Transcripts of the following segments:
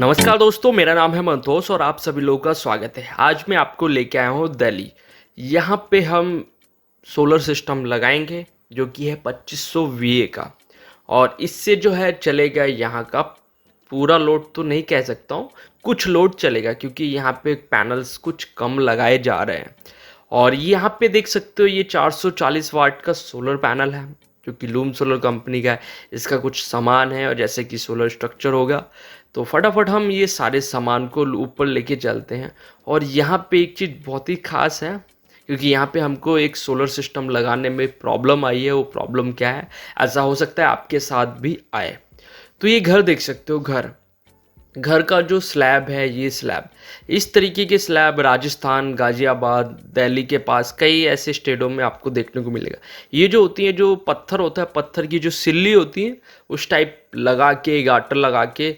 नमस्कार दोस्तों, मेरा नाम है मंतोष और आप सभी लोगों का स्वागत है। आज मैं आपको लेके आया हूँ दिल्ली। यहाँ पे हम सोलर सिस्टम लगाएंगे जो कि है 2500 वीए का, और इससे जो है चलेगा यहाँ का पूरा लोड तो नहीं कह सकता हूँ, कुछ लोड चलेगा क्योंकि यहाँ पे पैनल्स कुछ कम लगाए जा रहे हैं। और यहाँ पे देख सकते हो ये 440 वाट का सोलर पैनल है जो कि लूम सोलर कंपनी का है। इसका कुछ सामान है और जैसे कि सोलर स्ट्रक्चर होगा, तो फटाफट हम ये सारे सामान को ऊपर लेके चलते हैं। और यहाँ पे एक चीज़ बहुत ही खास है क्योंकि यहाँ पे हमको एक सोलर सिस्टम लगाने में प्रॉब्लम आई है। वो प्रॉब्लम क्या है, ऐसा हो सकता है आपके साथ भी आए। तो ये घर देख सकते हो, घर का जो स्लैब है, ये स्लैब इस तरीके के स्लैब राजस्थान, गाजियाबाद, दिल्ली के पास कई ऐसे स्टेटों में आपको देखने को मिलेगा। ये जो होती है, जो पत्थर होता है, पत्थर की जो सिल्ली होती है उस टाइप लगा के, गाटर लगा के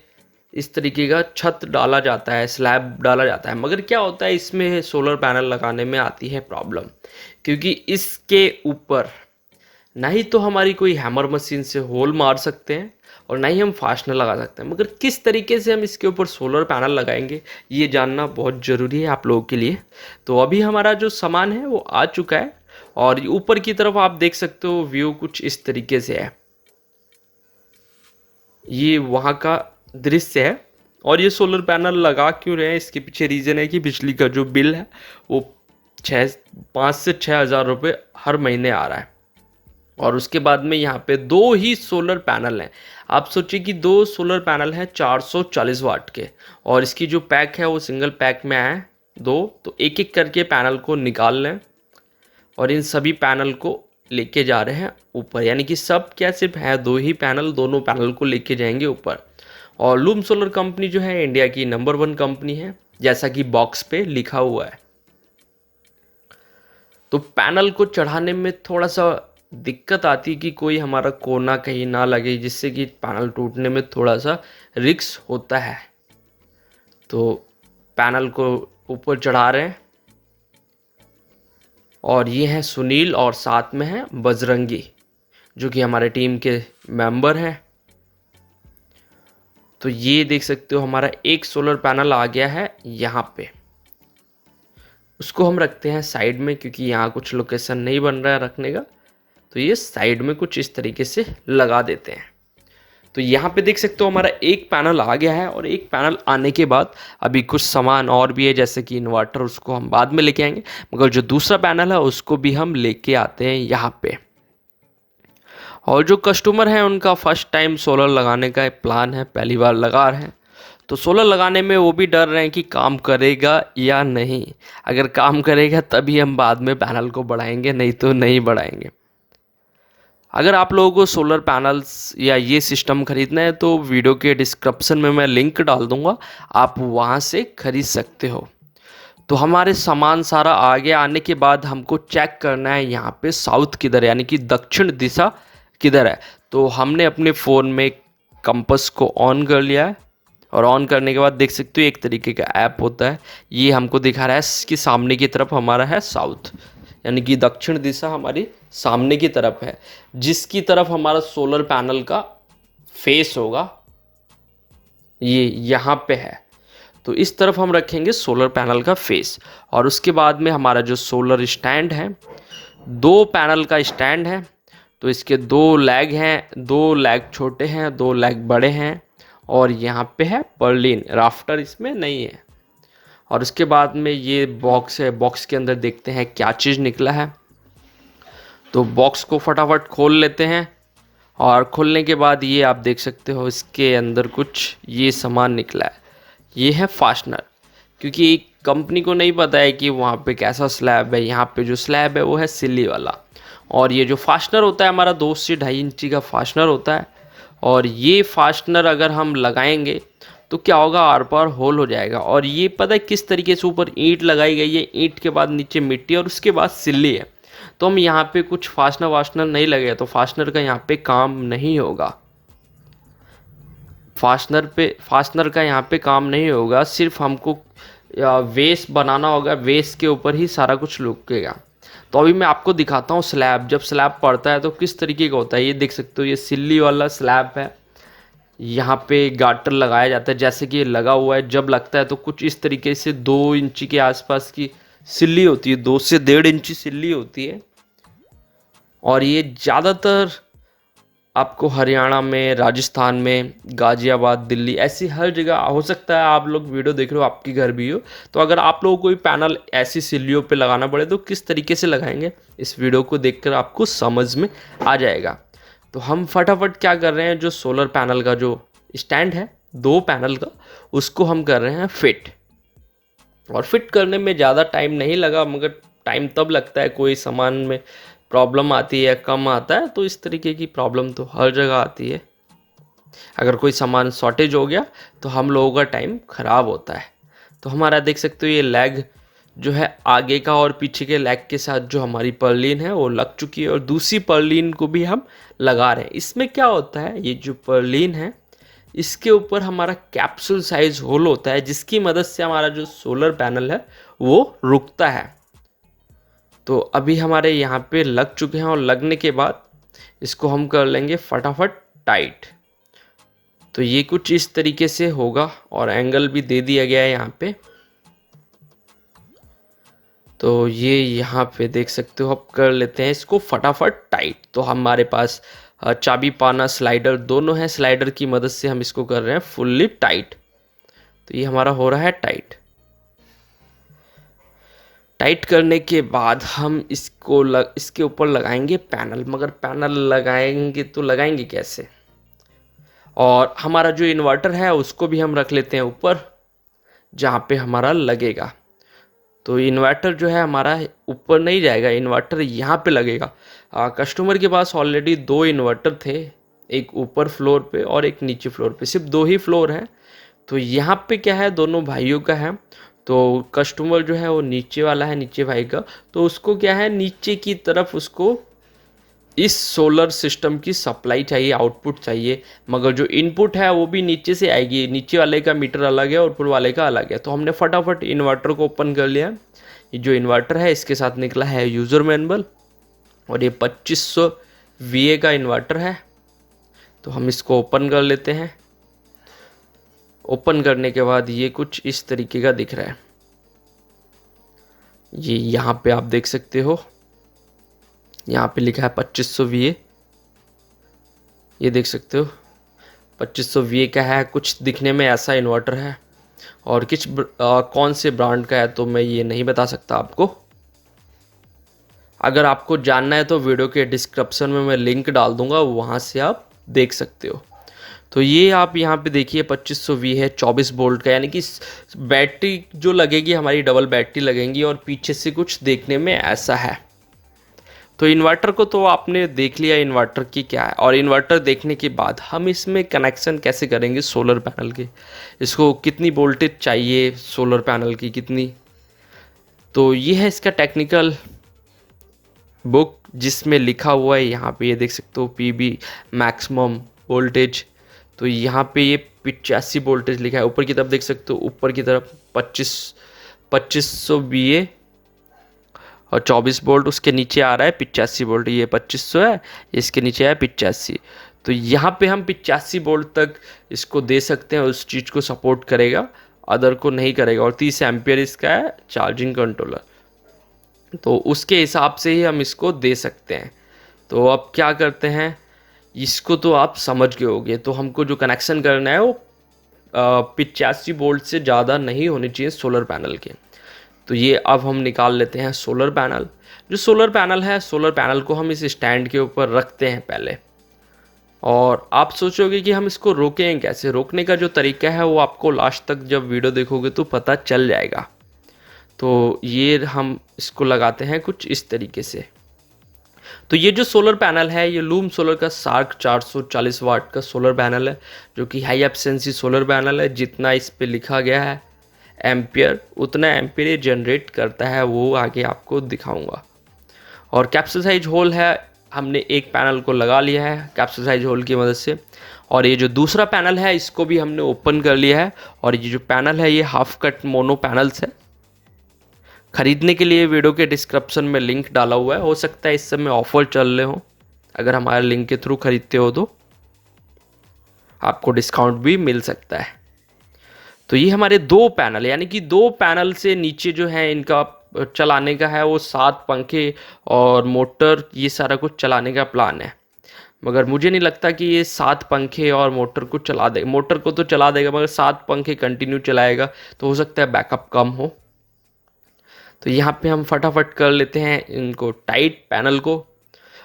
इस तरीके का छत डाला जाता है, स्लैब डाला जाता है। मगर क्या होता है, इसमें सोलर पैनल लगाने में आती है प्रॉब्लम, क्योंकि इसके ऊपर ना ही तो हमारी कोई हैमर मशीन से होल मार सकते हैं और ना ही हम फास्टनर लगा सकते हैं। मगर किस तरीके से हम इसके ऊपर सोलर पैनल लगाएंगे, ये जानना बहुत ज़रूरी है आप लोगों के लिए। तो अभी हमारा जो सामान है वो आ चुका है और ऊपर की तरफ आप देख सकते हो व्यू कुछ इस तरीके से है। ये वहाँ का दृश्य है। और ये सोलर पैनल लगा क्यों रहे हैं, इसके पीछे रीज़न है कि बिजली का जो बिल है वो 5 से 6 हज़ार रुपये हर महीने आ रहा है। और उसके बाद में यहाँ पे 2 ही सोलर पैनल हैं। आप सोचिए कि 2 सोलर पैनल हैं 440 वाट के, और इसकी जो पैक है वो सिंगल पैक में आए 2। तो एक एक करके पैनल को निकाल लें और इन सभी पैनल को लेके जा रहे हैं ऊपर। यानी कि सब क्या सिर्फ है 2 ही पैनल, दोनों पैनल को लेके जाएंगे ऊपर। और लूम सोलर कंपनी जो है इंडिया की नंबर 1 कंपनी है, जैसा कि बॉक्स पे लिखा हुआ है। तो पैनल को चढ़ाने में थोड़ा सा दिक्कत आती है कि कोई हमारा कोना कहीं ना लगे, जिससे कि पैनल टूटने में थोड़ा सा रिस्क होता है। तो पैनल को ऊपर चढ़ा रहे हैं और ये हैं सुनील और साथ में है बजरंगी जो कि हमारे टीम के मेंबर हैं। तो ये देख सकते हो हमारा एक सोलर पैनल आ गया है यहाँ पे। उसको हम रखते हैं साइड में क्योंकि यहाँ कुछ लोकेशन नहीं बन रहा है रखने का, तो ये साइड में कुछ इस तरीके से लगा देते हैं। तो यहाँ पे देख सकते हो हमारा एक पैनल आ गया है। और एक पैनल आने के बाद अभी कुछ सामान और भी है, जैसे कि इन्वर्टर, उसको हम बाद में लेके आएंगे। मगर जो दूसरा पैनल है उसको भी हम लेके आते हैं यहाँ पे। और जो कस्टमर हैं उनका फर्स्ट टाइम सोलर लगाने का प्लान है, पहली बार लगा रहे हैं। तो सोलर लगाने में वो भी डर रहे हैं कि काम करेगा या नहीं। अगर काम करेगा तभी हम बाद में पैनल को बढ़ाएंगे, नहीं तो नहीं बढ़ाएंगे। अगर आप लोगों को सोलर पैनल्स या ये सिस्टम ख़रीदना है तो वीडियो के डिस्क्रिप्शन में मैं लिंक डाल दूँगा, आप वहाँ से ख़रीद सकते हो। तो हमारे सामान सारा आ गया। आने के बाद हमको चेक करना है यहाँ पे साउथ किधर है, यानी कि दक्षिण दिशा किधर है। तो हमने अपने फ़ोन में कंपास को ऑन कर लिया है और ऑन करने के बाद देख सकते हो एक तरीके का ऐप होता है, ये हमको दिखा रहा है कि सामने की तरफ हमारा है साउथ, यानी कि दक्षिण दिशा हमारी सामने की तरफ है, जिसकी तरफ हमारा सोलर पैनल का फेस होगा ये यहाँ पे है। तो इस तरफ हम रखेंगे सोलर पैनल का फेस। और उसके बाद में हमारा जो सोलर स्टैंड है, 2 पैनल का स्टैंड है। तो इसके 2 लेग हैं, 2 लेग छोटे हैं, 2 लेग बड़े हैं। और यहाँ पे है पर्लिन, राफ्टर इसमें नहीं है। और उसके बाद में ये बॉक्स है, बॉक्स के अंदर देखते हैं क्या चीज़ निकला है। तो बॉक्स को फटाफट खोल लेते हैं। और खोलने के बाद ये आप देख सकते हो इसके अंदर कुछ ये सामान निकला है, ये है फास्टनर। क्योंकि कंपनी को नहीं पता है कि वहाँ पे कैसा स्लैब है। यहाँ पे जो स्लैब है वो है सिल्ली वाला, और ये जो फास्टनर होता है हमारा 2 से 2.5 इंची का फास्टनर होता है। और ये फास्टनर अगर हम लगाएंगे तो क्या होगा, आर पार होल हो जाएगा। और ये पता है किस तरीके से, ऊपर ईंट लगाई गई है, ईंट के बाद नीचे मिट्टी और उसके बाद सिल्ली है। तो हम यहाँ पे कुछ फास्टनर वास्टनर नहीं लगे तो फास्टनर का यहाँ पे काम नहीं होगा। फास्टनर का यहाँ पे काम नहीं होगा, सिर्फ हमको वेस बनाना होगा, वेस के ऊपर ही सारा कुछ लुकेगा। तो अभी मैं आपको दिखाता हूँ स्लैब, जब स्लैब पड़ता है तो किस तरीके का होता है। ये देख सकते हो ये सिल्ली वाला स्लैब है, यहाँ पे गाटर लगाया जाता है, जैसे कि ये लगा हुआ है। जब लगता है तो कुछ इस तरीके से 2 इंची के आसपास की सिल्ली होती है, 2 से 1.5 इंची सिल्ली होती है। और ये ज़्यादातर आपको हरियाणा में, राजस्थान में, गाजियाबाद, दिल्ली, ऐसी हर जगह हो सकता है। आप लोग वीडियो देख रहे हो, आपके घर भी हो, तो अगर आप लोगों को कोई पैनल ऐसी सिल्लियों पे लगाना पड़े तो किस तरीके से लगाएंगे, इस वीडियो को देखकर आपको समझ में आ जाएगा। तो हम फटाफट क्या कर रहे हैं, जो सोलर पैनल का जो स्टैंड है 2 पैनल का, उसको हम कर रहे हैं फिट। और फिट करने में ज़्यादा टाइम नहीं लगा, मगर टाइम तब लगता है कोई सामान में प्रॉब्लम आती है, कम आता है, तो इस तरीके की प्रॉब्लम तो हर जगह आती है। अगर कोई सामान शॉर्टेज हो गया तो हम लोगों का टाइम ख़राब होता है। तो हमारा देख सकते हो ये लेग जो है आगे का और पीछे के लेग के साथ जो हमारी पर्लिन है वो लग चुकी है, और दूसरी पर्लिन को भी हम लगा रहे हैं। इसमें क्या होता है, ये जो पर्लिन है इसके ऊपर हमारा कैप्सूल साइज होल होता है, जिसकी मदद से हमारा जो सोलर पैनल है वो रुकता है। तो अभी हमारे यहाँ पे लग चुके हैं, और लगने के बाद इसको हम कर लेंगे फटाफट टाइट। तो ये कुछ इस तरीके से होगा, और एंगल भी दे दिया गया है यहाँ पे। तो ये यहाँ पे देख सकते हो, अब कर लेते हैं इसको फटाफट टाइट। तो हमारे पास चाबी पाना स्लाइडर दोनों है, स्लाइडर की मदद से हम इसको कर रहे हैं फुल्ली टाइट। तो ये हमारा हो रहा है टाइट। टाइट करने के बाद हम इसके ऊपर लगाएंगे पैनल, मगर पैनल लगाएंगे तो लगाएंगे कैसे। और हमारा जो इन्वर्टर है उसको भी हम रख लेते हैं ऊपर, जहाँ पे हमारा लगेगा। तो इन्वर्टर जो है हमारा ऊपर नहीं जाएगा, इन्वर्टर यहाँ पे लगेगा। कस्टमर के पास ऑलरेडी 2 इन्वर्टर थे, एक ऊपर फ्लोर पे और एक नीचे फ्लोर पे, सिर्फ 2 ही फ्लोर हैं। तो यहाँ पे क्या है, दोनों भाइयों का है। तो कस्टमर जो है वो नीचे वाला है, नीचे भाई का, तो उसको क्या है, नीचे की तरफ उसको इस सोलर सिस्टम की सप्लाई चाहिए, आउटपुट चाहिए। मगर जो इनपुट है वो भी नीचे से आएगी, नीचे वाले का मीटर अलग है और ऊपर वाले का अलग है। तो हमने फटाफट इन्वर्टर को ओपन कर लिया। ये जो इन्वर्टर है इसके साथ निकला है यूज़र मैनुअल, और ये 2500 VA का इन्वर्टर है। तो हम इसको ओपन कर लेते हैं। ओपन करने के बाद ये कुछ इस तरीके का दिख रहा है। ये यहाँ पे आप देख सकते हो, यहाँ पे लिखा है 2500 VA, ये देख सकते हो 2500 VA का है। कुछ दिखने में ऐसा इन्वर्टर है, और कौन से ब्रांड का है तो मैं ये नहीं बता सकता आपको। अगर आपको जानना है तो वीडियो के डिस्क्रिप्शन में मैं लिंक डाल दूंगा, वहाँ से आप देख सकते हो। तो ये आप यहाँ पे देखिए 2500 V है, 24 वोल्ट का, यानी कि बैटरी जो लगेगी हमारी डबल बैटरी लगेंगी, और पीछे से कुछ देखने में ऐसा है। तो इन्वर्टर को तो आपने देख लिया इन्वर्टर की क्या है, और इन्वर्टर देखने के बाद हम इसमें कनेक्शन कैसे करेंगे सोलर पैनल के, इसको कितनी वोल्टेज चाहिए सोलर पैनल की कितनी। तो ये है इसका टेक्निकल बुक, जिसमें लिखा हुआ है यहाँ पे, ये देख सकते हो PB मैक्सिमम वोल्टेज। तो यहाँ पे ये 85 वोल्टेज लिखा है। ऊपर की तरफ देख सकते हो, ऊपर की तरफ 2500 VA और 24 वोल्ट, उसके नीचे आ रहा है 85 वोल्ट। ये 2500 है, इसके नीचे है 85। तो यहाँ पे हम 85 वोल्ट तक इसको दे सकते हैं, उस चीज़ को सपोर्ट करेगा, अदर को नहीं करेगा। और 30 एम्पियर इसका है चार्जिंग कंट्रोलर, तो उसके हिसाब से ही हम इसको दे सकते हैं। तो अब क्या करते हैं, इसको तो आप समझ गए होंगे। तो हमको जो कनेक्शन करना है वो 85 वोल्ट से ज़्यादा नहीं होने चाहिए सोलर पैनल के। तो ये अब हम निकाल लेते हैं सोलर पैनल। जो सोलर पैनल है, सोलर पैनल को हम इस स्टैंड के ऊपर रखते हैं पहले। और आप सोचोगे कि हम इसको रोकें कैसे। रोकने का जो तरीका है वो आपको लास्ट तक जब वीडियो देखोगे तो पता चल जाएगा। तो ये हम इसको लगाते हैं कुछ इस तरीके से। तो ये जो सोलर पैनल है ये लूम सोलर का शार्क 440 वाट का सोलर पैनल है, जो कि हाई एफिशिएंसी सोलर पैनल है। जितना इस पे लिखा गया है एम्पियर, उतना एम्पियर ये जनरेट करता है, वो आगे आपको दिखाऊंगा। और कैप्सूल साइज होल है, हमने एक पैनल को लगा लिया है कैप्सूल साइज होल की मदद से। और ये जो दूसरा पैनल है इसको भी हमने ओपन कर लिया है। और ये जो पैनल है ये हाफ कट मोनो पैनल्स है। खरीदने के लिए वीडियो के डिस्क्रिप्शन में लिंक डाला हुआ है, हो सकता है इस समय ऑफर चल रहे हो अगर हमारे लिंक के थ्रू खरीदते हो तो। आपको डिस्काउंट भी मिल सकता है। तो ये हमारे 2 पैनल, यानी कि 2 पैनल से नीचे जो है इनका चलाने का है वो 7 पंखे और मोटर, ये सारा कुछ चलाने का प्लान है। मगर मुझे नहीं लगता कि ये 7 पंखे और मोटर को चला देगा। मोटर को तो चला देगा मगर 7 पंखे कंटिन्यू चलाएगा तो हो सकता है बैकअप कम हो। तो यहाँ पे हम फटाफट कर लेते हैं इनको टाइट, पैनल को।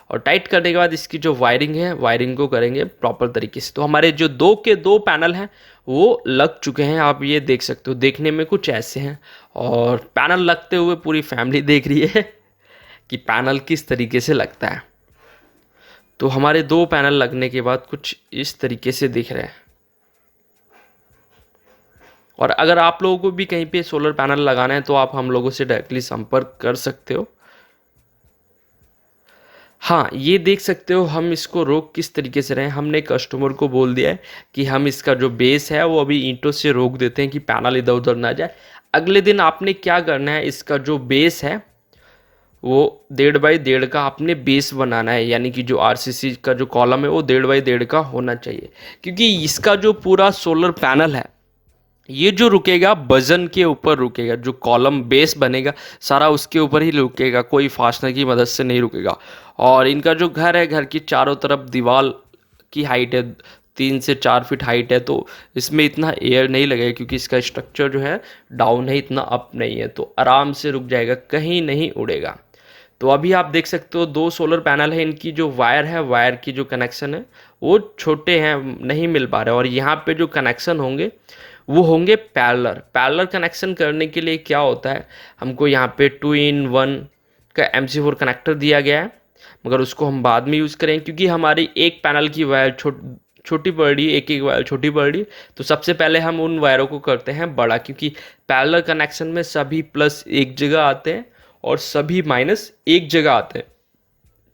और टाइट करने के बाद इसकी जो वायरिंग है, वायरिंग को करेंगे प्रॉपर तरीके से। तो हमारे जो 2 के 2 पैनल हैं वो लग चुके हैं, आप ये देख सकते हो। देखने में कुछ ऐसे हैं और पैनल लगते हुए पूरी फैमिली देख रही है कि पैनल किस तरीके से लगता है। तो हमारे 2 पैनल लगने के बाद कुछ इस तरीके से दिख रहे हैं। और अगर आप लोगों को भी कहीं पे सोलर पैनल लगाना है तो आप हम लोगों से डायरेक्टली संपर्क कर सकते हो। हाँ, ये देख सकते हो हम इसको रोक किस तरीके से रहे हैं। हमने कस्टमर को बोल दिया है कि हम इसका जो बेस है वो अभी ईंटों से रोक देते हैं कि पैनल इधर उधर ना जाए। अगले दिन आपने क्या करना है, इसका जो बेस है वो 1.5 बाई 1.5 का आपने बेस बनाना है, यानी कि जो आरसीसी का जो कॉलम है वो 1.5 बाई 1.5 का होना चाहिए। क्योंकि इसका जो पूरा सोलर पैनल है ये जो रुकेगा वजन के ऊपर रुकेगा, जो कॉलम बेस बनेगा सारा उसके ऊपर ही रुकेगा, कोई फास्टनर की मदद से नहीं रुकेगा। और इनका जो घर है, घर की चारों तरफ दीवार की हाइट है 3 से 4 फीट हाइट है, तो इसमें इतना एयर नहीं लगेगा क्योंकि इसका स्ट्रक्चर जो है डाउन है, इतना अप नहीं है, तो आराम से रुक जाएगा, कहीं नहीं उड़ेगा। तो अभी आप देख सकते हो 2 सोलर पैनल है, इनकी जो वायर है, वायर की जो कनेक्शन है वो छोटे हैं, नहीं मिल पा रहे। और यहाँ पे जो कनेक्शन होंगे वो होंगे पैरेलल। पैरेलल कनेक्शन करने के लिए क्या होता है, हमको यहाँ पे 2-in-1 का MC4 कनेक्टर दिया गया है, मगर उसको हम बाद में यूज़ करेंगे क्योंकि हमारी एक पैनल की वायर छोटी पड़ रही है, एक एक वायर छोटी पड़ रही है। तो सबसे पहले हम उन वायरों को करते हैं बड़ा, क्योंकि पैरेलल कनेक्शन में सभी प्लस एक जगह आते हैं और सभी माइनस एक जगह आते हैं।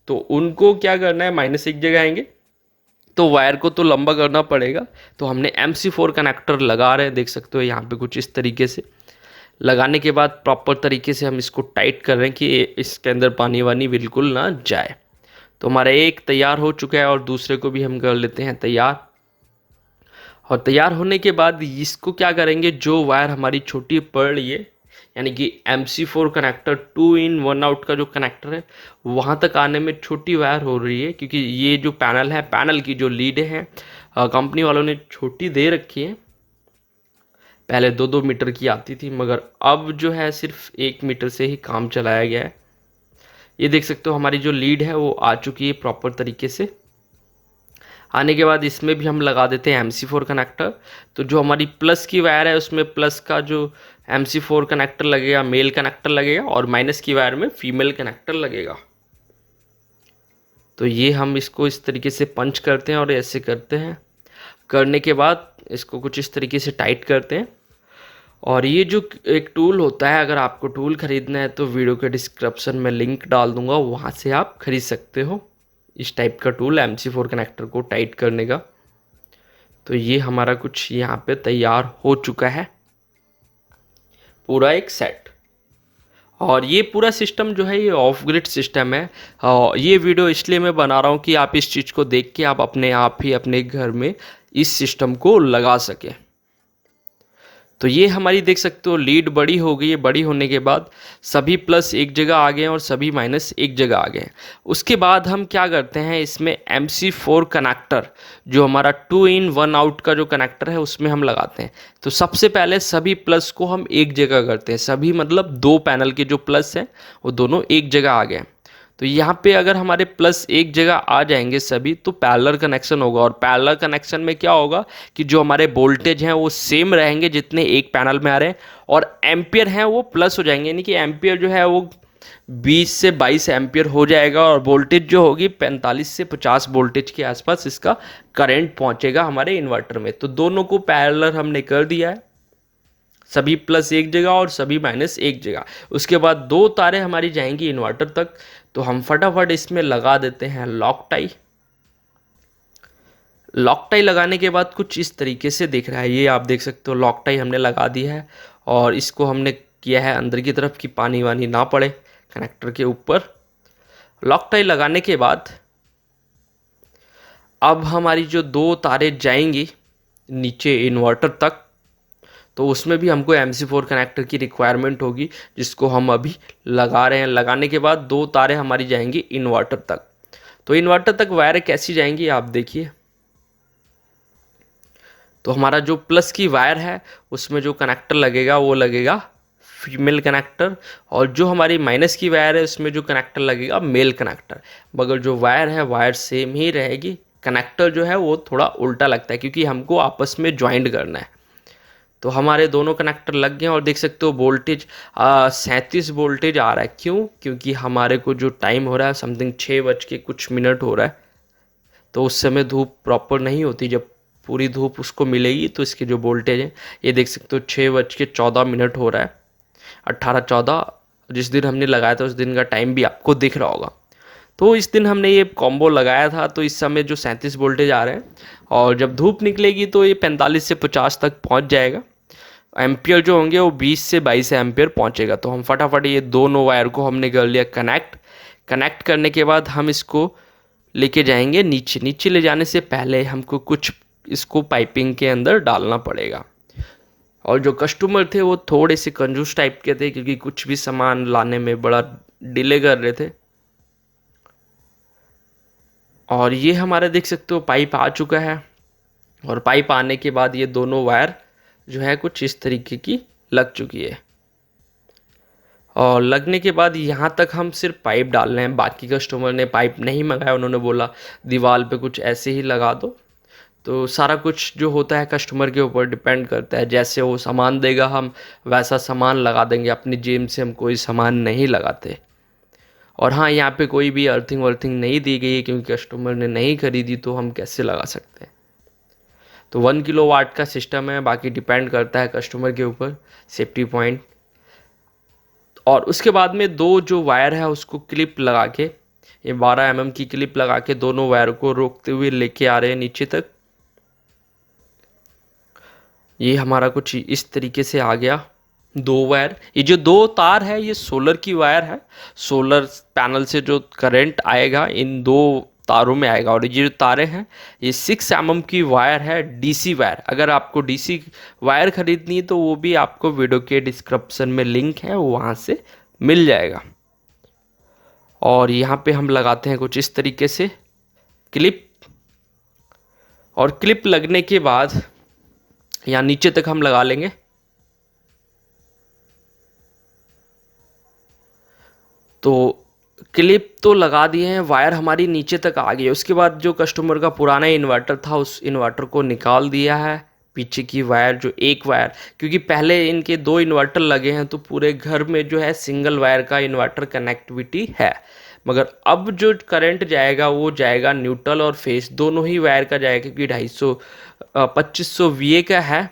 तो उनको क्या करना है, माइनस एक जगह आएंगे तो वायर को तो लंबा करना पड़ेगा। तो हमने MC4 कनेक्टर लगा रहे हैं, देख सकते हो यहाँ पे कुछ इस तरीके से। लगाने के बाद प्रॉपर तरीके से हम इसको टाइट कर रहे हैं कि इसके अंदर पानी वानी बिल्कुल ना जाए। तो हमारा एक तैयार हो चुका है और दूसरे को भी हम कर लेते हैं तैयार। और तैयार होने के बाद इसको क्या करेंगे, जो वायर हमारी छोटी पड़ रही है, यानी कि MC4 कनेक्टर 2-in-1 आउट का जो कनेक्टर है वहाँ तक आने में छोटी वायर हो रही है, क्योंकि ये जो पैनल है, पैनल की जो लीड है कंपनी वालों ने छोटी दे रखी है। पहले 2-2 मीटर की आती थी, मगर अब जो है सिर्फ 1 मीटर से ही काम चलाया गया है। ये देख सकते हो हमारी जो लीड है वो आ चुकी है प्रॉपर तरीके से। आने के बाद इसमें भी हम लगा देते हैं MC4 कनेक्टर। तो जो हमारी प्लस की वायर है उसमें प्लस का जो MC4 कनेक्टर लगेगा, मेल कनेक्टर लगेगा, और माइनस की वायर में फीमेल कनेक्टर लगेगा। तो ये हम इसको इस तरीके से पंच करते हैं और ऐसे करते हैं। करने के बाद इसको कुछ इस तरीके से टाइट करते हैं। और ये जो एक टूल होता है, अगर आपको टूल ख़रीदना है तो वीडियो के डिस्क्रिप्शन में लिंक डाल दूंगा, वहाँ से आप खरीद सकते हो इस टाइप का टूल MC4 कनेक्टर को टाइट करने का। तो ये हमारा कुछ यहाँ पे तैयार हो चुका है, पूरा एक सेट। और ये पूरा सिस्टम जो है ये ऑफ ग्रिड सिस्टम है। और ये वीडियो इसलिए मैं बना रहा हूँ कि आप इस चीज़ को देख के आप अपने आप ही अपने घर में इस सिस्टम को लगा सकें। तो ये हमारी देख सकते हो लीड बड़ी हो गई है। बड़ी होने के बाद सभी प्लस एक जगह आ गए हैं और सभी माइनस एक जगह आ गए हैं। उसके बाद हम क्या करते हैं, इसमें MC4 कनेक्टर जो हमारा 2-in-1 आउट का जो कनेक्टर है उसमें हम लगाते हैं। तो सबसे पहले सभी प्लस को हम एक जगह करते हैं, सभी मतलब 2 पैनल के जो प्लस हैं वो दोनों एक जगह आ गए। तो यहाँ पे अगर हमारे प्लस एक जगह आ जाएंगे सभी, तो पैरेलल कनेक्शन होगा। और पैरेलल कनेक्शन में क्या होगा कि जो हमारे वोल्टेज हैं वो सेम रहेंगे जितने एक पैनल में आ रहे हैं, और एम्पियर हैं वो प्लस हो जाएंगे, यानी कि एम्पियर जो है वो 20 से 22 एम्पियर हो जाएगा। और वोल्टेज जो होगी 45 से 50 वोल्टेज के आसपास इसका करंट पहुँचेगा हमारे इन्वर्टर में। तो दोनों को पैरेलल हमने कर दिया है, सभी प्लस एक जगह और सभी माइनस एक जगह। उसके बाद 2 तारें हमारी जाएंगी इन्वर्टर तक। तो हम फटाफट इसमें लगा देते हैं लॉक टाई। लॉक टाई लगाने के बाद कुछ इस तरीके से दिख रहा है, ये आप देख सकते हो लॉक टाई हमने लगा दी है। और इसको हमने किया है अंदर की तरफ कि पानी वानी ना पड़े कनेक्टर के ऊपर। लॉक टाई लगाने के बाद अब हमारी जो 2 तारें जाएंगी नीचे इन्वर्टर तक, तो उसमें भी हमको MC4 कनेक्टर की रिक्वायरमेंट होगी, जिसको हम अभी लगा रहे हैं। लगाने के बाद 2 तारें हमारी जाएंगी इन्वर्टर तक। तो इन्वर्टर तक वायर कैसी जाएंगी आप देखिए। तो हमारा जो प्लस की वायर है उसमें जो कनेक्टर लगेगा वो लगेगा फीमेल कनेक्टर, और जो हमारी माइनस की वायर है उसमें जो कनेक्टर लगेगा मेल कनेक्टर। मगर जो वायर है वायर सेम ही रहेगी, कनेक्टर जो है वो थोड़ा उल्टा लगता है क्योंकि हमको आपस में ज्वाइंट करना है। तो हमारे दोनों कनेक्टर लग गए और देख सकते हो वोल्टेज 37 वोल्टेज आ रहा है। क्यों? क्योंकि हमारे को जो टाइम हो रहा है समथिंग 6 बज के कुछ मिनट हो रहा है। तो उस समय धूप प्रॉपर नहीं होती, जब पूरी धूप उसको मिलेगी तो इसके जो वोल्टेज है ये देख सकते हो 6 बज के 14 मिनट हो रहा है। 18-14 जिस दिन हमने लगाया था उस दिन का टाइम भी आपको दिख रहा होगा। तो इस दिन हमने ये कॉम्बो लगाया था, तो इस समय जो 37 वोल्टेज आ रहे हैं, और जब धूप निकलेगी तो ये 45 से 50 तक पहुंच जाएगा। एम्पियर जो होंगे वो 20 से 22 एम्पियर पहुंचेगा। तो हम फटाफट ये दोनों वायर को हमने कर लिया कनेक्ट करने के बाद हम इसको लेके जाएंगे नीचे। नीचे ले जाने से पहले हमको कुछ इसको पाइपिंग के अंदर डालना पड़ेगा। और जो कस्टमर थे वो थोड़े से कंजूस टाइप के थे क्योंकि कुछ भी सामान लाने में बड़ा डिले कर रहे थे। और ये हमारे देख सकते हो पाइप आ चुका है, और पाइप आने के बाद ये दोनों वायर जो है कुछ इस तरीके की लग चुकी है। और लगने के बाद यहाँ तक हम सिर्फ पाइप डाल रहे हैं। बाकी कस्टमर ने पाइप नहीं मंगाया, उन्होंने बोला दीवार पे कुछ ऐसे ही लगा दो। तो सारा कुछ जो होता है कस्टमर के ऊपर डिपेंड करता है, जैसे वो सामान देगा हम वैसा सामान लगा देंगे। अपनी जेब से हम कोई सामान नहीं लगाते। और हाँ, यहाँ पे कोई भी अर्थिंग वर्थिंग नहीं दी गई है क्योंकि कस्टमर ने नहीं खरीदी, तो हम कैसे लगा सकते हैं। तो 1 किलोवाट का सिस्टम है, बाकी डिपेंड करता है कस्टमर के ऊपर सेफ्टी पॉइंट। और उसके बाद में 2 जो वायर है उसको क्लिप लगा के, ये 12 mm की क्लिप लगा के दोनों वायर को रोकते हुए लेके आ रहे हैं नीचे तक। ये हमारा कुछ इस तरीके से आ गया 2 वायर। ये जो 2 तार है ये सोलर की वायर है। सोलर पैनल से जो करंट आएगा इन 2 तारों में आएगा। और ये जो तारें हैं ये 6 mm की वायर है, डीसी वायर। अगर आपको डीसी वायर खरीदनी है तो वो भी आपको वीडियो के डिस्क्रिप्शन में लिंक है, वो वहाँ से मिल जाएगा। और यहाँ पे हम लगाते हैं कुछ इस तरीके से क्लिप। और क्लिप लगने के बाद यहाँ नीचे तक हम लगा लेंगे। तो क्लिप तो लगा दिए हैं, वायर हमारी नीचे तक आ गई है। उसके बाद जो कस्टमर का पुराना इन्वर्टर था उस इन्वर्टर को निकाल दिया है। पीछे की वायर जो एक वायर, क्योंकि पहले इनके 2 इन्वर्टर लगे हैं तो पूरे घर में जो है सिंगल वायर का इन्वर्टर कनेक्टिविटी है। मगर अब जो करंट जाएगा वो जाएगा न्यूट्रल और फेस दोनों ही वायर का जाएगा, क्योंकि 2500 VA का है।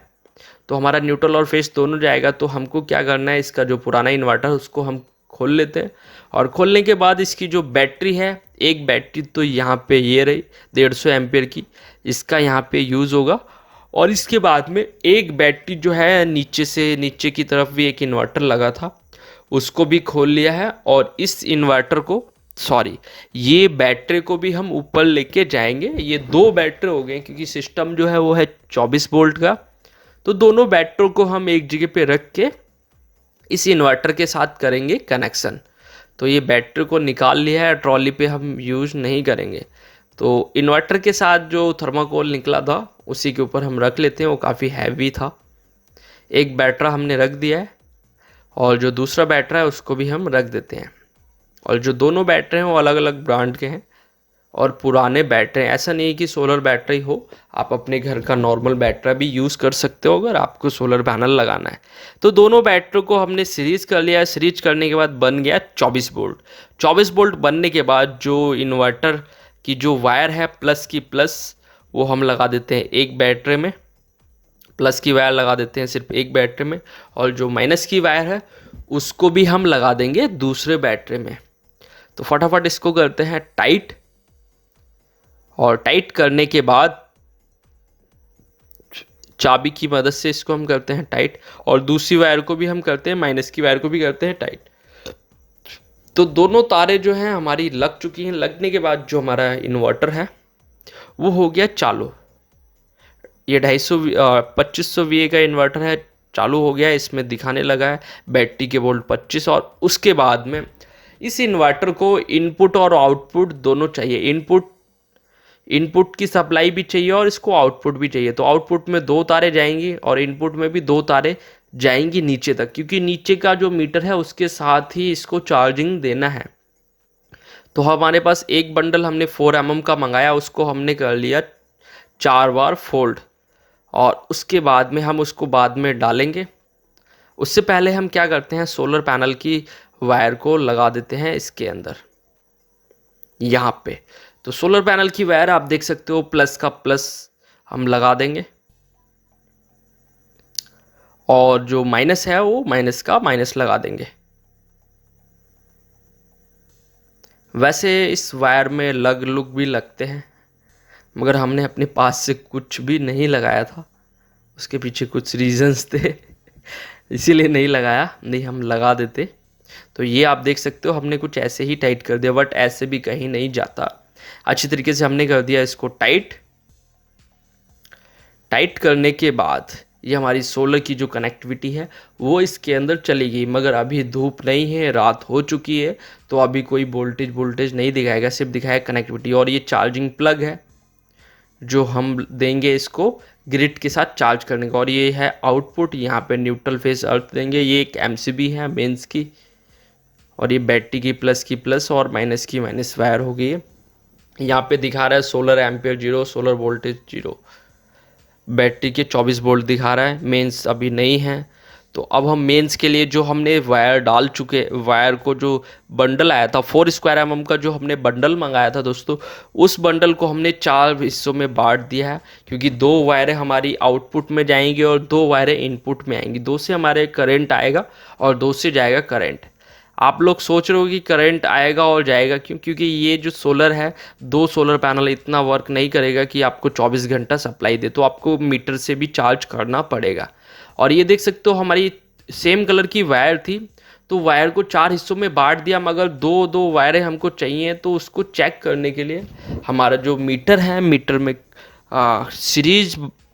तो हमारा न्यूट्रल और फेस दोनों जाएगा। तो हमको क्या करना है, इसका जो पुराना इन्वर्टर उसको हम खोल लेते हैं। और खोलने के बाद इसकी जो बैटरी है, एक बैटरी तो यहाँ पे ये रही 150 एम्पियर की, इसका यहाँ पे यूज़ होगा। और इसके बाद में एक बैटरी जो है नीचे की तरफ भी एक इन्वर्टर लगा था उसको भी खोल लिया है। और इस इन्वर्टर को ये बैटरी को भी हम ऊपर लेके जाएंगे। ये 2 बैटरी हो गए क्योंकि सिस्टम जो है वो है 24 वोल्ट का। तो दोनों बैटरी को हम एक जगह पे रख के इस इन्वर्टर के साथ करेंगे कनेक्शन। तो ये बैटरी को निकाल लिया है, ट्रॉली पे हम यूज़ नहीं करेंगे। तो इन्वर्टर के साथ जो थर्माकोल निकला था उसी के ऊपर हम रख लेते हैं, वो काफ़ी हैवी था। एक बैटरा हमने रख दिया है और जो दूसरा बैटरा है उसको भी हम रख देते हैं। और जो दोनों बैटरे हैं वो अलग अलग ब्रांड के हैं और पुराने बैटरे हैं। ऐसा नहीं है कि सोलर बैटरी हो, आप अपने घर का नॉर्मल बैटरा भी यूज़ कर सकते हो अगर आपको सोलर पैनल लगाना है। तो दोनों बैटरी को हमने सीरीज कर लिया। सीरीज करने के बाद बन गया 24 वोल्ट। 24 वोल्ट बनने के बाद जो इन्वर्टर की जो वायर है प्लस की प्लस, वो हम लगा देते हैं एक बैटरी में। प्लस की वायर लगा देते हैं सिर्फ एक बैटरी में, और जो माइनस की वायर है उसको भी हम लगा देंगे दूसरे बैटरी में। तो फटाफट इसको करते हैं टाइट। और टाइट करने के बाद चाबी की मदद से इसको हम करते हैं टाइट। और दूसरी वायर को भी हम करते हैं, माइनस की वायर को भी करते हैं टाइट। तो दोनों तारें जो हैं हमारी लग चुकी हैं। लगने के बाद जो हमारा इन्वर्टर है वो हो गया चालू। ये 2500 VA का इन्वर्टर है, चालू हो गया, इसमें दिखाने लगा है बैटरी के वोल्ट 25। और उसके बाद में इस इन्वर्टर को इनपुट और आउटपुट दोनों चाहिए। इनपुट की सप्लाई भी चाहिए और इसको आउटपुट भी चाहिए। तो आउटपुट में 2 तारे जाएंगी और इनपुट में भी 2 तारे जाएंगी नीचे तक, क्योंकि नीचे का जो मीटर है उसके साथ ही इसको चार्जिंग देना है। तो हमारे पास एक बंडल हमने 4 mm का मंगाया, उसको हमने कर लिया 4 बार फोल्ड, और उसके बाद में हम उसको बाद में डालेंगे। उससे पहले हम क्या करते हैं, सोलर पैनल की वायर को लगा देते हैं इसके अंदर यहाँ पे। तो सोलर पैनल की वायर आप देख सकते हो, प्लस का प्लस हम लगा देंगे और जो माइनस है वो माइनस का माइनस लगा देंगे। वैसे इस वायर में लग लुग भी लगते हैं, मगर हमने अपने पास से कुछ भी नहीं लगाया था, उसके पीछे कुछ रीजंस थे इसीलिए नहीं लगाया, नहीं हम लगा देते। तो ये आप देख सकते हो हमने कुछ ऐसे ही टाइट कर दिया, बट ऐसे भी कहीं नहीं जाता। अच्छी तरीके से हमने कर दिया इसको टाइट। टाइट करने के बाद ये हमारी सोलर की जो कनेक्टिविटी है वो इसके अंदर चली गई, मगर अभी धूप नहीं है, रात हो चुकी है, तो अभी कोई वोल्टेज नहीं दिखाएगा, सिर्फ दिखाएगा कनेक्टिविटी। और ये चार्जिंग प्लग है जो हम देंगे इसको ग्रिड के साथ चार्ज करने का। और ये है आउटपुट, यहाँ पे न्यूट्रल फेस अर्थ देंगे। ये एक MCB है मेंस की, और ये बैटरी की प्लस और माइनस की माइनस वायर हो गई है। यहाँ पे दिखा रहा है solar ampere 0, solar voltage 0, battery के 24 वोल्ट दिखा रहा है। मेंस अभी नहीं है। तो अब हम मेंस के लिए जो हमने वायर डाल चुके, वायर को जो बंडल आया था 4² mm का जो हमने बंडल मंगाया था दोस्तों, उस बंडल को हमने 4 हिस्सों में बांट दिया है, क्योंकि 2 वायरें हमारी आउटपुट में जाएंगी और 2 वायरें इनपुट में आएंगी। 2 से हमारे करंट आएगा और 2 से जाएगा करंट। आप लोग सोच रहे हो कि करंट आएगा और जाएगा क्यों, क्योंकि ये जो सोलर है, 2 सोलर पैनल इतना वर्क नहीं करेगा कि आपको 24 घंटा सप्लाई दे, तो आपको मीटर से भी चार्ज करना पड़ेगा। और ये देख सकते हो हमारी सेम कलर की वायर थी, तो वायर को 4 हिस्सों में बांट दिया, मगर 2 वायरें हमको चाहिए। तो उसको चेक करने के लिए हमारा जो मीटर है, मीटर में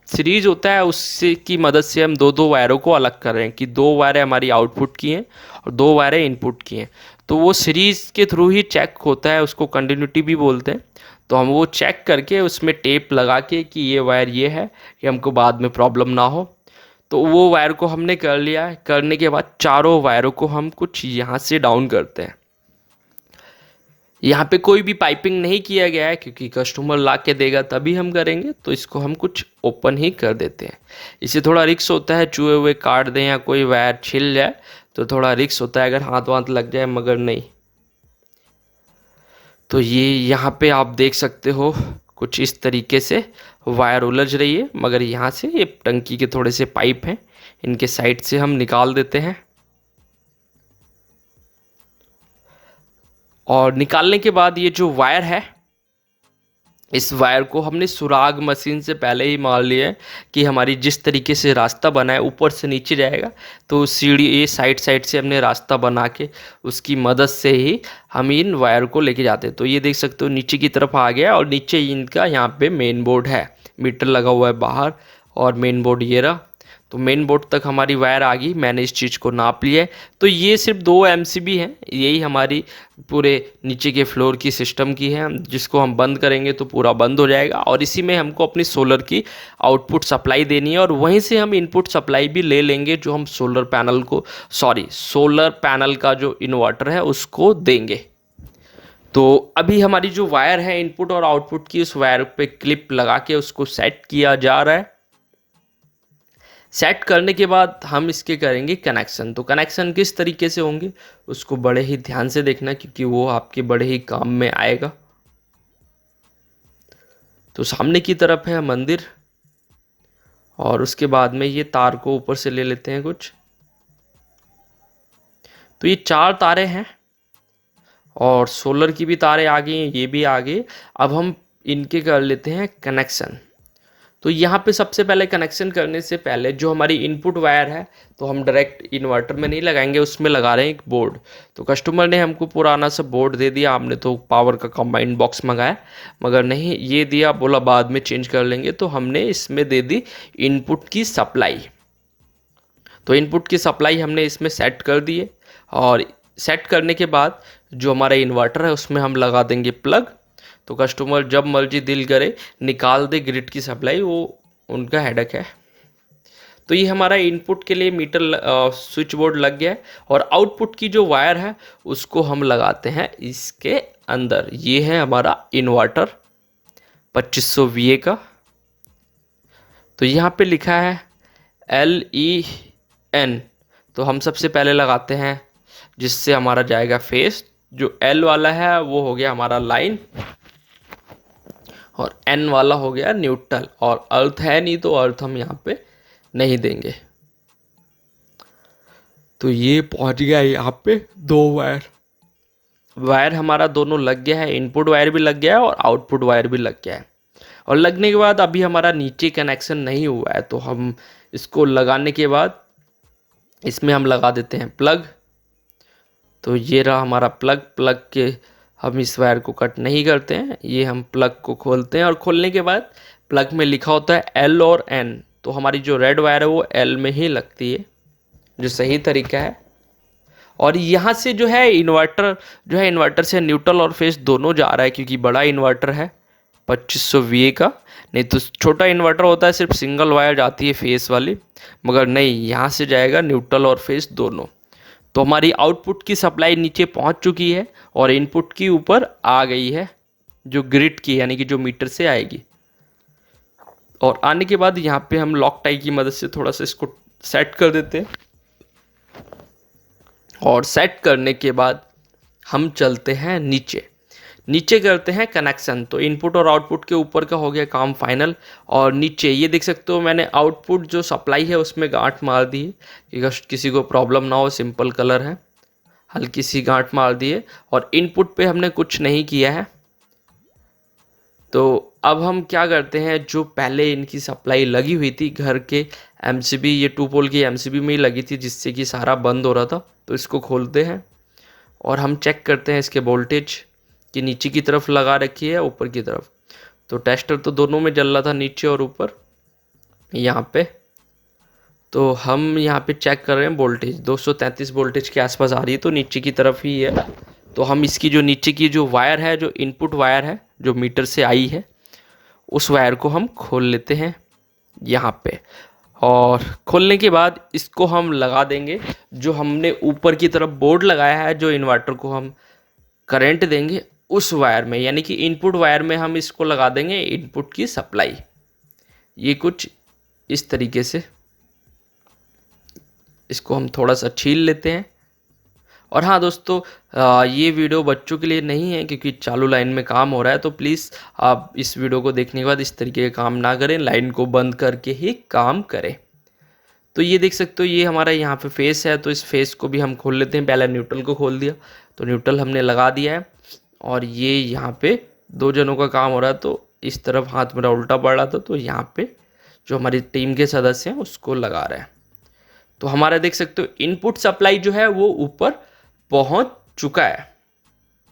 सीरीज होता है, उससे की मदद से हम 2 वायरों को अलग कर रहे हैं कि 2 वायरें हमारी आउटपुट की हैं और 2 वायरें इनपुट की हैं। तो वो सीरीज के थ्रू ही चेक होता है, उसको कंटिन्यूटी भी बोलते हैं। तो हम वो चेक करके उसमें टेप लगा के कि ये वायर ये है, कि हमको बाद में प्रॉब्लम ना हो। तो वो वायर को हमने कर लिया है। करने के बाद चारों वायरों को हम कुछ यहाँ से डाउन करते हैं। यहाँ पे कोई भी पाइपिंग नहीं किया गया है, क्योंकि कस्टमर ला के देगा तभी हम करेंगे। तो इसको हम कुछ ओपन ही कर देते हैं। इससे थोड़ा रिक्स होता है, चूहे हुए काट दें या कोई वायर छिल जाए तो थोड़ा रिक्स होता है, अगर हाथ वाथ लग जाए, मगर नहीं। तो ये यहाँ पे आप देख सकते हो कुछ इस तरीके से वायर उलझ रही है, मगर यहाँ से ये टंकी के थोड़े से पाइप हैं, इनके साइड से हम निकाल देते हैं। और निकालने के बाद ये जो वायर है, इस वायर को हमने सुराग मशीन से पहले ही मान लिया है कि हमारी जिस तरीके से रास्ता बना है ऊपर से नीचे जाएगा, तो सीढ़ी ये साइड से हमने रास्ता बना के उसकी मदद से ही हम इन वायर को लेके जाते हैं। तो ये देख सकते हो नीचे की तरफ आ गया, और नीचे इनका यहाँ पे मेन बोर्ड है, मीटर लगा हुआ है बाहर, और मेन बोर्ड ये रहा। तो मेन बोर्ड तक हमारी वायर आ गई, मैंने इस चीज़ को नाप लिया है। तो ये सिर्फ 2 MCB हैं, यही हमारी पूरे नीचे के फ्लोर की सिस्टम की है, जिसको हम बंद करेंगे तो पूरा बंद हो जाएगा। और इसी में हमको अपनी सोलर की आउटपुट सप्लाई देनी है, और वहीं से हम इनपुट सप्लाई भी ले लेंगे, जो हम सोलर पैनल का जो इन्वर्टर है उसको देंगे। तो अभी हमारी जो वायर है इनपुट और आउटपुट की, उस वायर पे क्लिप लगा के उसको सेट किया जा रहा है। सेट करने के बाद हम इसके करेंगे कनेक्शन। तो कनेक्शन किस तरीके से होंगे उसको बड़े ही ध्यान से देखना, क्योंकि वो आपके बड़े ही काम में आएगा। तो सामने की तरफ है मंदिर, और उसके बाद में ये तार को ऊपर से ले लेते हैं कुछ। तो ये 4 तारे हैं, और सोलर की भी तारें आ गई हैं, ये भी आ गई। अब हम इनके कर लेते हैं कनेक्शन। तो यहाँ पे सबसे पहले कनेक्शन करने से पहले जो हमारी इनपुट वायर है तो हम डायरेक्ट इन्वर्टर में नहीं लगाएंगे, उसमें लगा रहे हैं एक बोर्ड। तो कस्टमर ने हमको पुराना सा बोर्ड दे दिया, हमने तो पावर का कंबाइंड बॉक्स मंगाया, मगर नहीं ये दिया, बोला बाद में चेंज कर लेंगे। तो हमने इसमें दे दी इनपुट की सप्लाई। तो इनपुट की सप्लाई हमने इसमें सेट कर दिए, और सेट करने के बाद जो हमारा इन्वर्टर है उसमें हम लगा देंगे प्लग। तो कस्टमर जब मर्जी दिल करे निकाल दे ग्रिड की सप्लाई, वो उनका हेडक है। तो ये हमारा इनपुट के लिए मीटर स्विच बोर्ड लग गया है, और आउटपुट की जो वायर है उसको हम लगाते हैं इसके अंदर। ये है हमारा इन्वर्टर 2500 VA का। तो यहाँ पे लिखा है LEN, तो हम सबसे पहले लगाते हैं जिससे हमारा जाएगा फेस। जो L वाला है वो हो गया हमारा लाइन, और N वाला हो गया न्यूट्रल। और अर्थ है नहीं तो अर्थ हम यहाँ पे नहीं देंगे। तो ये पहुँच गया यहाँ पे 2 वायर हमारा दोनों लग गया है, इनपुट वायर भी लग गया है और आउटपुट वायर भी लग गया है। और लगने के बाद अभी हमारा नीचे कनेक्शन नहीं हुआ है, तो हम इसको लगाने के बाद इसमें हम लगा देते हैं प्लग। तो ये रहा हमारा प्लग के हम इस वायर को कट नहीं करते हैं, ये हम प्लग को खोलते हैं, और खोलने के बाद प्लग में लिखा होता है L और N। तो हमारी जो रेड वायर है वो L में ही लगती है, जो सही तरीका है। और यहाँ से जो है इन्वर्टर से न्यूट्रल और फेस दोनों जा रहा है, क्योंकि बड़ा इन्वर्टर है 2500 VA का। नहीं तो छोटा इन्वर्टर होता है सिर्फ सिंगल वायर जाती है फेस वाली, मगर नहीं, यहाँ से जाएगा न्यूट्रल और फेस दोनों। तो हमारी आउटपुट की सप्लाई नीचे पहुँच चुकी है और इनपुट की ऊपर आ गई है, जो ग्रिड की यानी कि जो मीटर से आएगी। और आने के बाद यहाँ पे हम लॉक टाई की मदद से थोड़ा सा इसको सेट कर देते हैं, और सेट करने के बाद हम चलते हैं नीचे करते हैं कनेक्शन। तो इनपुट और आउटपुट के ऊपर का हो गया काम फाइनल। और नीचे ये देख सकते हो मैंने आउटपुट जो सप्लाई है उसमें गांठ मार दी है, कि किसी को प्रॉब्लम ना हो, सिंपल कलर है, हल्की सी गांठ मार दी है। और इनपुट पे हमने कुछ नहीं किया है। तो अब हम क्या करते हैं, जो पहले इनकी सप्लाई लगी हुई थी घर के MCB, ये 2 पोल की MCB में ही लगी थी, जिससे कि सारा बंद हो रहा था। तो इसको खोलते हैं और हम चेक करते हैं इसके वोल्टेज कि नीचे की तरफ लगा रखी है ऊपर की तरफ। तो टेस्टर तो दोनों में जल रहा था, नीचे और ऊपर यहाँ पे। तो हम यहाँ पे चेक कर रहे हैं वोल्टेज 233 वोल्टेज के आसपास आ रही है, तो नीचे की तरफ ही है। तो हम इसकी जो नीचे की जो वायर है, जो इनपुट वायर है जो मीटर से आई है, उस वायर को हम खोल लेते हैं यहाँ पे। और खोलने के बाद इसको हम लगा देंगे जो हमने ऊपर की तरफ बोर्ड लगाया है, जो इन्वर्टर को हम करंट देंगे उस वायर में, यानी कि इनपुट वायर में हम इसको लगा देंगे इनपुट की सप्लाई। ये कुछ इस तरीके से इसको हम थोड़ा सा छील लेते हैं। और हाँ दोस्तों, ये वीडियो बच्चों के लिए नहीं है, क्योंकि चालू लाइन में काम हो रहा है। तो प्लीज़ आप इस वीडियो को देखने के बाद इस तरीके का काम ना करें, लाइन को बंद करके ही काम करें। तो ये देख सकते हो ये हमारा यहाँ पे फेस है, तो इस फेस को भी हम खोल लेते हैं। पहले न्यूट्रल को खोल दिया, तो न्यूट्रल हमने लगा दिया है। और ये यहाँ पे 2 जनों का काम हो रहा है, तो इस तरफ हाथ मेरा उल्टा पड़ रहा था, तो यहाँ पे जो हमारी टीम के सदस्य हैं उसको लगा रहे हैं। तो हमारा देख सकते हो इनपुट सप्लाई जो है वो ऊपर पहुँच चुका है,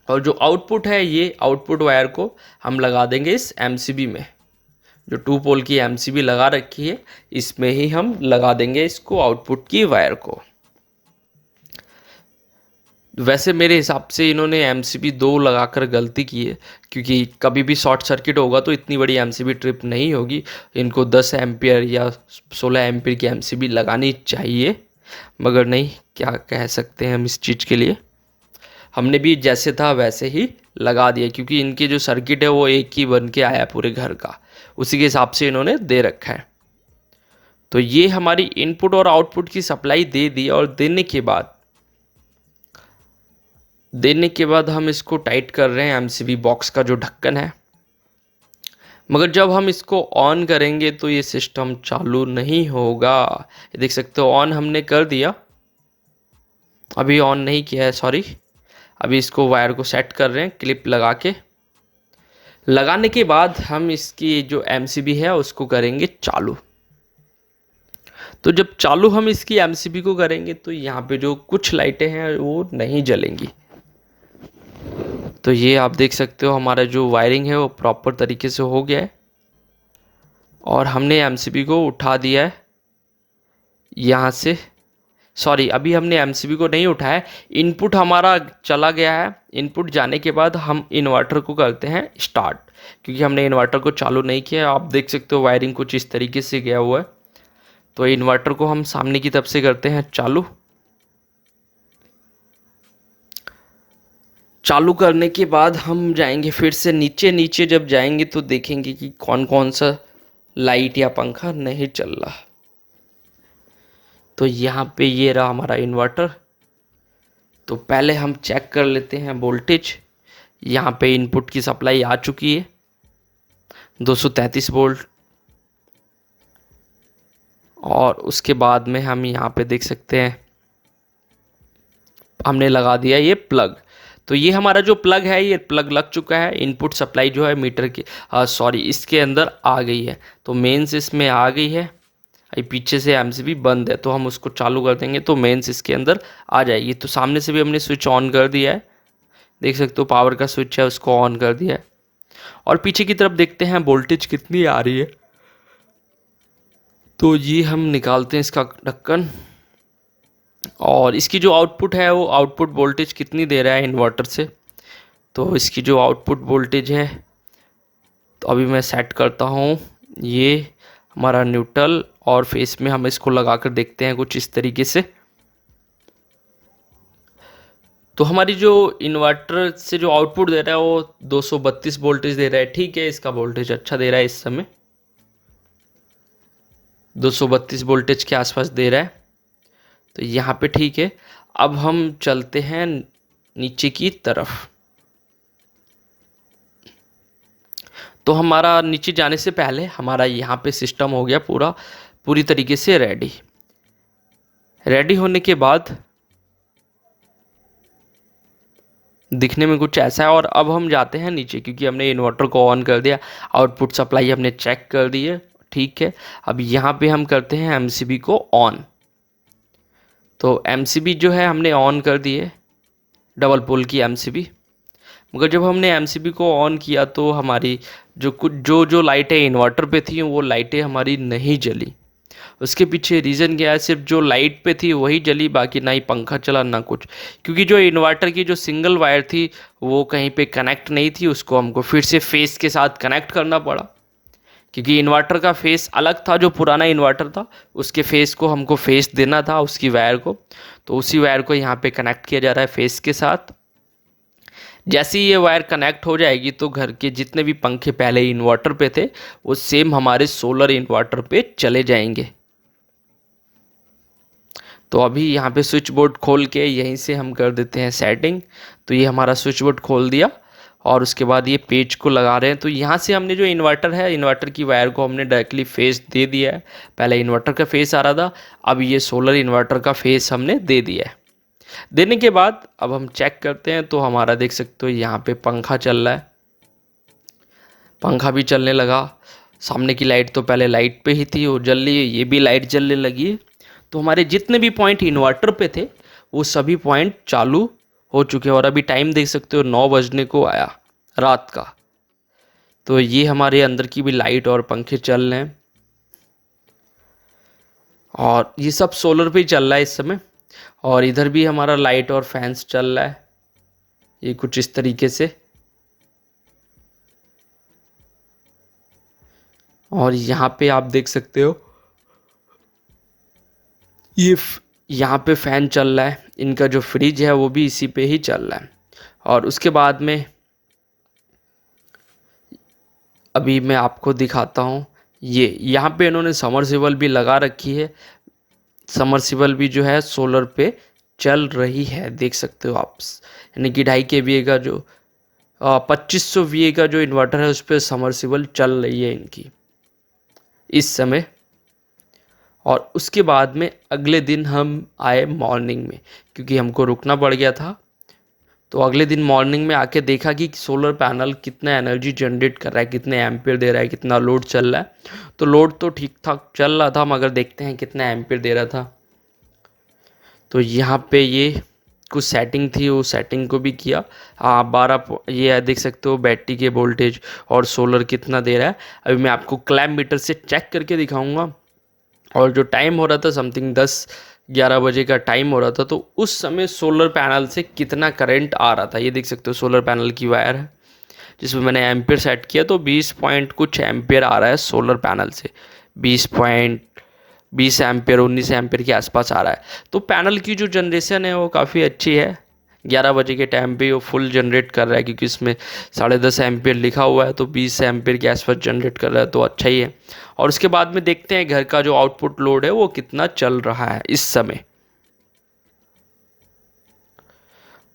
और जो आउटपुट है ये आउटपुट वायर को हम लगा देंगे इस MCB में। जो 2 पोल की MCB लगा रखी है, इसमें ही हम लगा देंगे इसको, आउटपुट की वायर को। वैसे मेरे हिसाब से इन्होंने MCB 2 लगाकर गलती की है, क्योंकि कभी भी शॉर्ट सर्किट होगा तो इतनी बड़ी MCB ट्रिप नहीं होगी। इनको 10 एम्पियर या 16 एम्पियर की MCB लगानी चाहिए, मगर नहीं, क्या कह सकते हैं हम इस चीज़ के लिए। हमने भी जैसे था वैसे ही लगा दिया, क्योंकि इनके जो सर्किट है वो एक ही बन के आया पूरे घर का, उसी के हिसाब से इन्होंने दे रखा है। तो ये हमारी इनपुट और आउटपुट की सप्लाई दे दी, और देने के बाद हम इसको टाइट कर रहे हैं MCB बॉक्स का जो ढक्कन है। मगर जब हम इसको ऑन करेंगे तो ये सिस्टम चालू नहीं होगा। ये देख सकते हो ऑन हमने कर दिया, अभी ऑन नहीं किया है, सॉरी। अभी इसको वायर को सेट कर रहे हैं क्लिप लगा के। लगाने के बाद हम इसकी जो एमसीबी है उसको करेंगे चालू। तो जब चालू हम इसकी एमसीबी को करेंगे तो यहाँ पे जो कुछ लाइटें हैं वो नहीं जलेंगी। तो ये आप देख सकते हो हमारा जो वायरिंग है वो प्रॉपर तरीके से हो गया है और हमने एमसीबी को उठा दिया है यहाँ से। सॉरी, अभी हमने एमसीबी को नहीं उठाया, इनपुट हमारा चला गया है। इनपुट जाने के बाद हम इन्वर्टर को करते हैं स्टार्ट, क्योंकि हमने इन्वर्टर को चालू नहीं किया। आप देख सकते हो वायरिंग कुछ इस तरीके से गया हुआ है। तो इन्वर्टर को हम सामने की तरफ से करते हैं चालू। चालू करने के बाद हम जाएंगे फिर से नीचे। नीचे जब जाएंगे तो देखेंगे कि कौन कौन सा लाइट या पंखा नहीं चल रहा। तो यहाँ पे ये रहा हमारा इन्वर्टर। तो पहले हम चेक कर लेते हैं वोल्टेज। यहाँ पे इनपुट की सप्लाई आ चुकी है 233 वोल्ट। और उसके बाद में हम यहाँ पे देख सकते हैं हमने लगा दिया ये प्लग। तो ये हमारा जो प्लग है ये प्लग लग चुका है। इनपुट सप्लाई जो है मीटर की सॉरी इसके अंदर आ गई है। तो मेंस इसमें आ गई है। ये पीछे से एमसीबी बंद है तो हम उसको चालू कर देंगे तो मेंस इसके अंदर आ जाएगी। तो सामने से भी हमने स्विच ऑन कर दिया है, देख सकते हो पावर का स्विच है उसको ऑन कर दिया है। और पीछे की तरफ देखते हैं वोल्टेज कितनी आ रही है। तो ये हम निकालते हैं इसका ढक्कन और इसकी जो आउटपुट है वो आउटपुट वोल्टेज कितनी दे रहा है इन्वर्टर से। तो इसकी जो आउटपुट वोल्टेज है तो अभी मैं सेट करता हूँ ये हमारा न्यूट्रल और फेस में हम इसको लगा कर देखते हैं कुछ इस तरीके से। तो हमारी जो इन्वर्टर से जो आउटपुट दे रहा है वो 232 वोल्टेज दे रहा है। ठीक है, इसका वोल्टेज अच्छा दे रहा है, इस समय 232 वोल्टेज के आसपास दे रहा है। तो यहाँ पे ठीक है। अब हम चलते हैं नीचे की तरफ। तो हमारा नीचे जाने से पहले हमारा यहाँ पे सिस्टम हो गया पूरी तरीके से रेडी होने के बाद दिखने में कुछ ऐसा है। और अब हम जाते हैं नीचे क्योंकि हमने इन्वर्टर को ऑन कर दिया, आउटपुट सप्लाई हमने चेक कर दी है। ठीक है, अब यहाँ पे हम करते हैं एमसीबी को ऑन। तो एमसीबी जो है हमने ऑन कर दी है, डबल पोल की एमसीबी। मगर जब हमने एमसीबी को ऑन किया तो हमारी जो लाइटें इन्वर्टर पे थी वो लाइटें हमारी नहीं जली। उसके पीछे रीज़न क्या है, सिर्फ जो लाइट पे थी वही जली, बाकी ना ही पंखा चला ना कुछ। क्योंकि जो इन्वर्टर की जो सिंगल वायर थी वो कहीं पे कनेक्ट नहीं थी, उसको हमको फिर से फेस के साथ कनेक्ट करना पड़ा। क्योंकि इन्वर्टर का फेस अलग था, जो पुराना इन्वर्टर था उसके फेस को हमको फेस देना था उसकी वायर को। तो उसी वायर को यहाँ पे कनेक्ट किया जा रहा है फेस के साथ। जैसे ही ये वायर कनेक्ट हो जाएगी तो घर के जितने भी पंखे पहले इन्वर्टर पे थे वो सेम हमारे सोलर इन्वर्टर पे चले जाएंगे। तो अभी यहाँ पे स्विच बोर्ड खोल के यहीं से हम कर देते हैं सेटिंग। तो ये हमारा स्विच बोर्ड खोल दिया और उसके बाद ये पेज को लगा रहे हैं। तो यहाँ से हमने जो इन्वर्टर है, इन्वर्टर की वायर को हमने डायरेक्टली फेस दे दिया है। पहले इन्वर्टर का फेस आ रहा था, अब ये सोलर इन्वर्टर का फेस हमने दे दिया है। देने के बाद अब हम चेक करते हैं तो हमारा देख सकते हो यहाँ पे पंखा चल रहा है, पंखा भी चलने लगा। सामने की लाइट तो पहले लाइट पे ही थी वो जल रही है, ये भी लाइट जलने लगी है। तो हमारे जितने भी पॉइंट इन्वर्टर पे थे वो सभी पॉइंट चालू हो चुके हैं। और अभी टाइम देख सकते हो 9 बजने को आया रात का। तो ये हमारे अंदर की भी लाइट और पंखे चल रहे हैं और ये सब सोलर पे ही चल रहा है इस समय। और इधर भी हमारा लाइट और फैंस चल रहा है, ये कुछ इस तरीके से। और यहाँ पे आप देख सकते हो ये यहाँ पे फैन चल रहा है, इनका जो फ्रिज है वो भी इसी पे ही चल रहा है। और उसके बाद में अभी मैं आपको दिखाता हूँ, ये यहाँ पे इन्होंने समरसिबल भी लगा रखी है। समरसिबल भी जो है सोलर पे चल रही है, देख सकते हो आप। यानी कि 2.5 kVA का जो 2500 VA का जो इन्वर्टर है उस पर समरसिबल चल रही है इनकी इस समय। और उसके बाद में अगले दिन हम आए मॉर्निंग में, क्योंकि हमको रुकना पड़ गया था। तो अगले दिन मॉर्निंग में आके देखा कि सोलर पैनल कितना एनर्जी जनरेट कर रहा है, कितने एम्पियर दे रहा है, कितना लोड चल रहा है। तो लोड तो ठीक ठाक चल रहा था, मगर देखते हैं कितना एम्पियर दे रहा था। तो यहाँ पे ये कुछ सेटिंग थी, वो सेटिंग को भी किया। हाँ, 12 ये देख सकते हो बैटरी के वोल्टेज और सोलर कितना दे रहा है। अभी मैं आपको क्लैम्प मीटर से चेक करके दिखाऊंगा। और जो टाइम हो रहा था समथिंग 10-11 बजे का टाइम हो रहा था, तो उस समय सोलर पैनल से कितना करंट आ रहा था ये देख सकते हो। सोलर पैनल की वायर है जिसमें मैंने एम्पियर सेट किया, तो 20 पॉइंट कुछ एम्पियर आ रहा है सोलर पैनल से। 20 एम्पियर 19 एम्पियर के आसपास आ रहा है। तो पैनल की जो जनरेशन है वो काफ़ी अच्छी है। 11 बजे के टाइम पे वो फुल जनरेट कर रहा है, क्योंकि इसमें 10.5 एम्पियर लिखा हुआ है, तो 20 एम्पियर के आसपास जनरेट कर रहा है, तो अच्छा ही है। और उसके बाद में देखते हैं घर का जो आउटपुट लोड है वो कितना चल रहा है इस समय।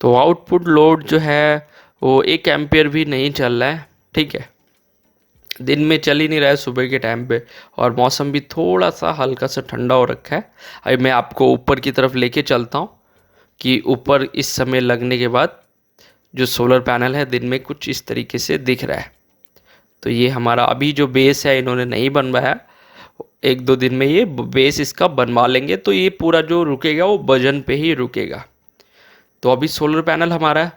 तो आउटपुट लोड जो है वो 1 एम्पियर भी नहीं चल रहा है, ठीक है। दिन में चल ही नहीं रहा है सुबह के टाइम पे, और मौसम भी थोड़ा सा हल्का सा ठंडा हो रखा है। अभी मैं आपको ऊपर की तरफ लेके चलता हूँ कि ऊपर इस समय लगने के बाद जो सोलर पैनल है दिन में कुछ इस तरीके से दिख रहा है। तो ये हमारा अभी जो बेस है इन्होंने नहीं बनवाया, 1-2 दिन में ये बेस इसका बनवा लेंगे, तो ये पूरा जो रुकेगा वो वजन पे ही रुकेगा। तो अभी सोलर पैनल हमारा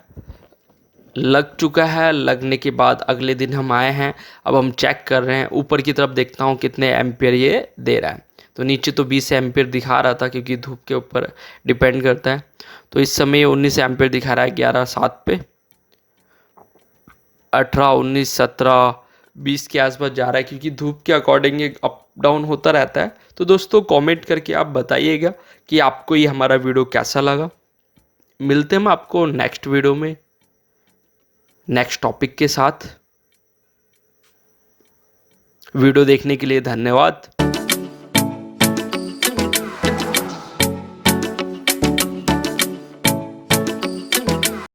लग चुका है। लगने के बाद अगले दिन हम आए हैं, अब हम चेक कर रहे हैं। ऊपर की तरफ देखता हूँ कितने एम्पियर ये दे रहा है। तो नीचे तो 20 एम्पियर दिखा रहा था, क्योंकि धूप के ऊपर डिपेंड करता है। तो इस समय ये 19 एम्पियर दिखा रहा है 11:07 पे। 18, 19, 17, 20 के आसपास जा रहा है, क्योंकि धूप के अकॉर्डिंग ये अप डाउन होता रहता है। तो दोस्तों कमेंट करके आप बताइएगा कि आपको ये हमारा वीडियो कैसा लगा। मिलते हैं हम आपको नेक्स्ट वीडियो में नेक्स्ट टॉपिक के साथ। वीडियो देखने के लिए धन्यवाद।